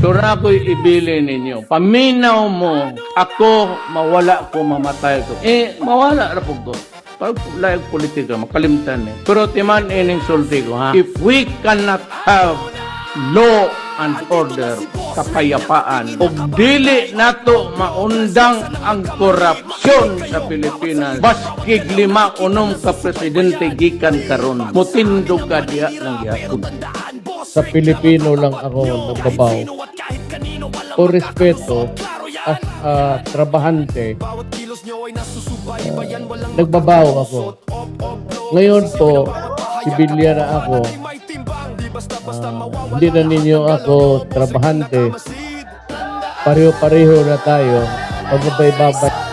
Sura ako'y ibili ninyo. Paminaw mo, ako mawala ko, mamatay ko. Mawala na po ko. Pag layag politika, makalimtan eh. Pero timan ining sulti ko, ha? If we cannot have law and order, kapayapaan, ug dili nato maundang ang korupsyon sa Pilipinas, baskig 5-6 ka presidente gikan karon, mutindog ka diha ng gihapon. Sa Pilipino lang ako nagbabaw. O respeto as a trabahante, nagbabaw ako. Ngayon po, sibilya na ako. Hindi na ninyo ako trabahante. Pareho-pareho na tayo. Pagbabay-babay.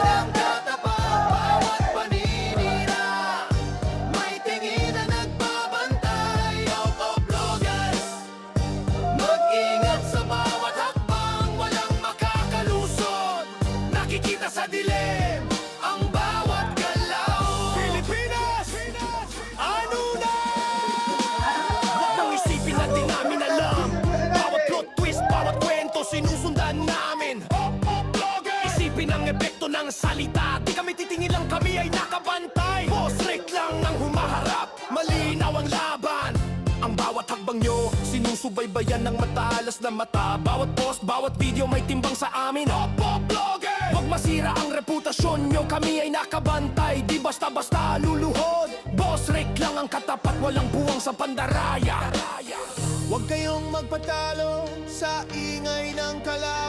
Nakikita sa dilim ang bawat galaw. Pilipinas, ano na? Huwag nang isipin na di namin alam. Bawat plot twist, bawat kwento sinusundan namin. Isipin ang epekto ng salita. Di kami titingin lang, kami ay nakabantay. Boss Rick lang ang humaharap, malinaw ang laban. Ang bawat hakbang nyo, sinusubaybayan ng matalas na mata. Bawat post, bawat video may timbang sa amin. Vlogger! Huwag masira ang reputasyon nyo, kami ay nakabantay. Di basta-basta luluhod. Boss Rick lang ang katapat, walang buwang sa pandaraya. Huwag kayong magpatalo sa ingay ng kalat.